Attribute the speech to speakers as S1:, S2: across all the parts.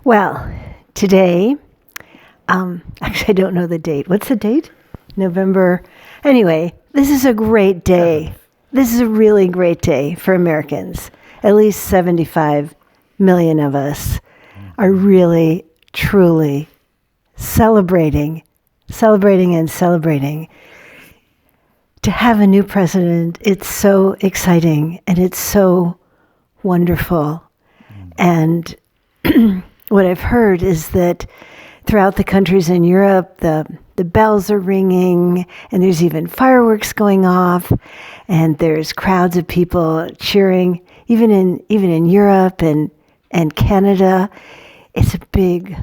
S1: Well, today, actually, I don't know the date. What's the date? November. Anyway, this is a great day. This is a really great day for Americans. At least 75 million of us are really, truly celebrating. To have a new president, it's so exciting and it's so wonderful. And what I've heard is that throughout the countries in Europe, the bells are ringing, and there's even fireworks going off, and there's crowds of people cheering. Even in Europe and Canada, it's a big,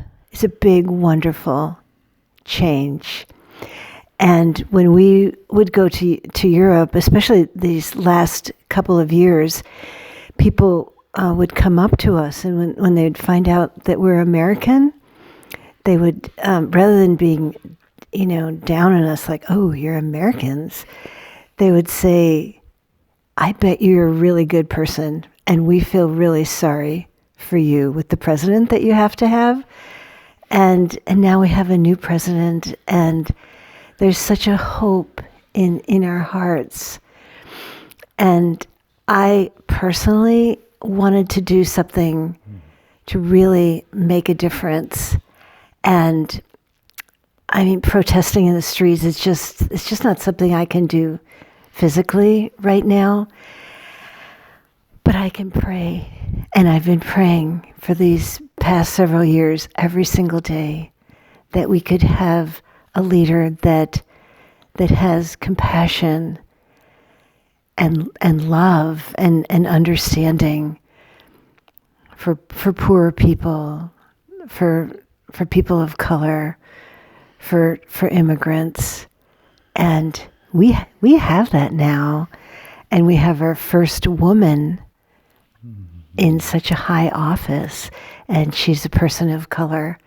S1: wonderful change. And when we would go to Europe, especially these last couple of years, people would come up to us, and when they'd find out that we're American, they would, rather than being, down on us like, oh, you're Americans, they would say, I bet you're a really good person, and we feel really sorry for you with the president that you have to have. And now we have a new president, and there's such a hope in our hearts. And I personally wanted to do something to really make a difference. And I mean, protesting in the streets, it's just not something I can do physically right now. But I can pray. And I've been praying for these past several years, every single day, that we could have a leader that has compassion and love and understanding for poor people, for people of color, for immigrants. And we have that now, and we have our first woman in such a high office, and she's a person of color.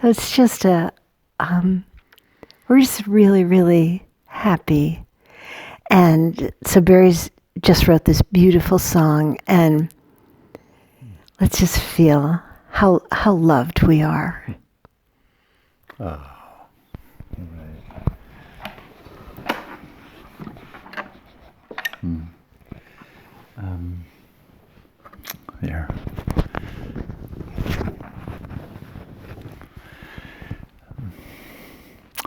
S1: So it's just we're just really, really happy. And so Barry's just wrote this beautiful song, and let's just feel how loved we are.
S2: Oh, right. There.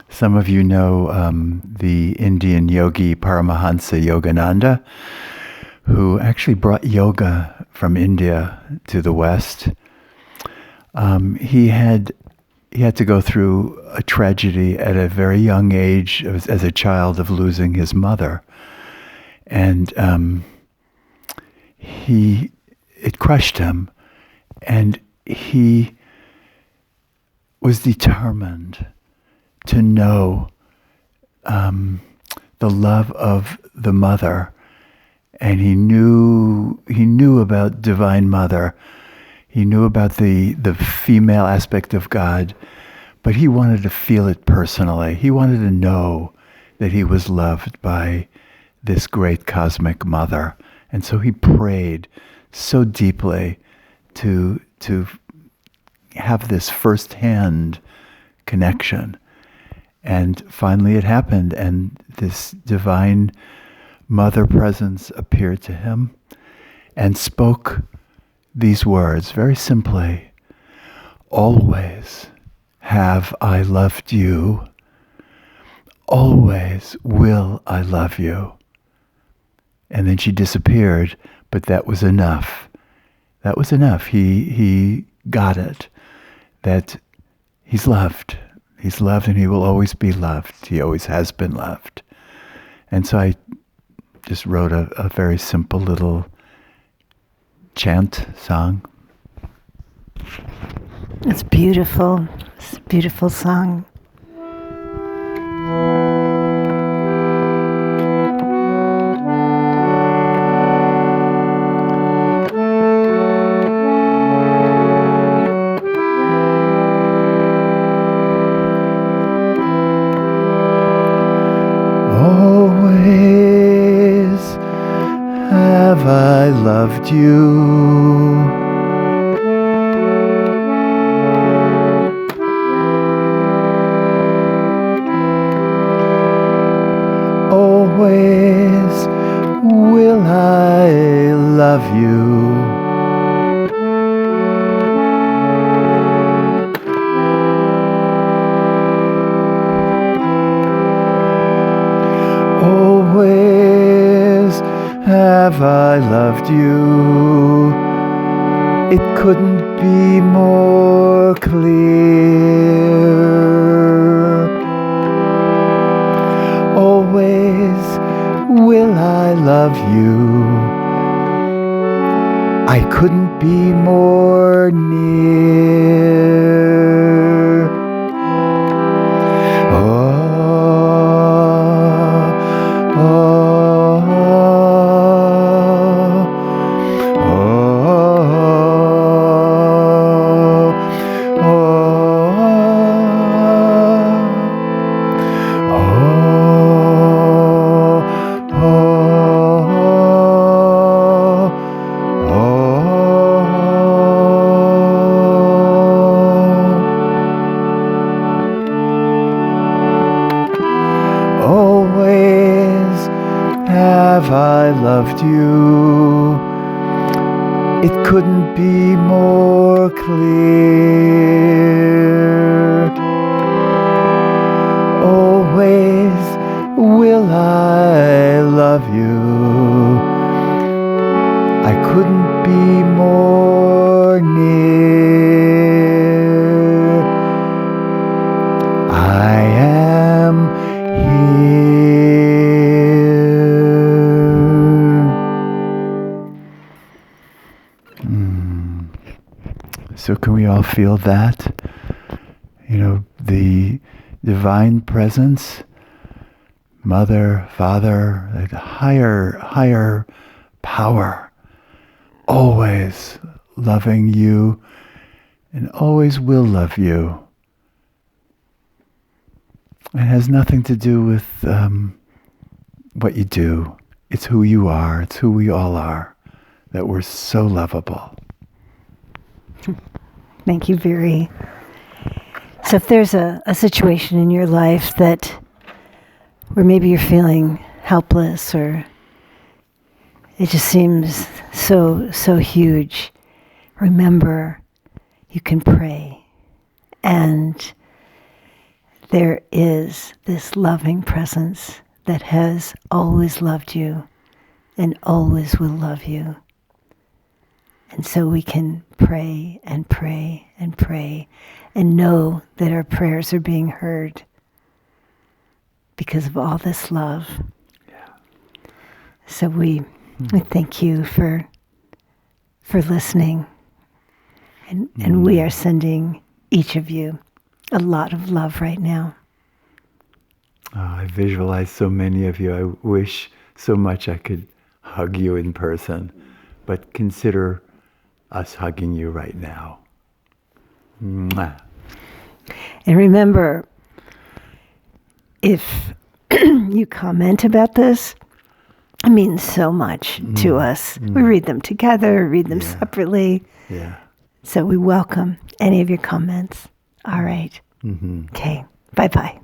S2: Some of you know the Indian yogi Paramahansa Yogananda, who actually brought yoga from India to the West. He had to go through a tragedy at a very young age as a child of losing his mother. And it crushed him, and he was determined to know the love of the mother, and he knew about Divine Mother. He knew about the female aspect of God, but he wanted to feel it personally. He wanted to know that he was loved by this great cosmic mother. And so he prayed so deeply to have this firsthand connection. And finally it happened, and this divine mother presence appeared to him and spoke these words very simply: always have I loved you, always will I love you. And then she disappeared, but that was enough. That was enough. He got it, that he's loved. He's loved, and he will always be loved. He always has been loved. And so I just wrote a very simple little chant song.
S1: It's beautiful. It's a beautiful song.
S2: I loved you, I loved you. It couldn't be more clear. Always will I love you. I couldn't be more near. Oh, oh, always have I loved you. It couldn't be more clear. Always will I love you. I couldn't be more near. I am here. So can we all feel that? You know, the divine presence, Mother, Father, like higher power, always loving you and always will love you. It has nothing to do with what you do. It's who you are. It's who we all are, that we're so lovable.
S1: Thank you, Viri. So if there's a situation in your life where maybe you're feeling helpless or it just seems so huge, remember you can pray. And there is this loving presence that has always loved you and always will love you. And so we can pray and pray and pray and know that our prayers are being heard because of all this love.
S2: Yeah.
S1: So we thank you for listening. And we are sending each of you a lot of love right now.
S2: Oh, I visualize so many of you. I wish so much I could hug you in person, but consider us hugging you right now. Mwah.
S1: And remember, if you comment about this, it means so much to us. We read them together, read them separately.
S2: Yeah.
S1: So we welcome any of your comments. All right. Okay. Bye-bye.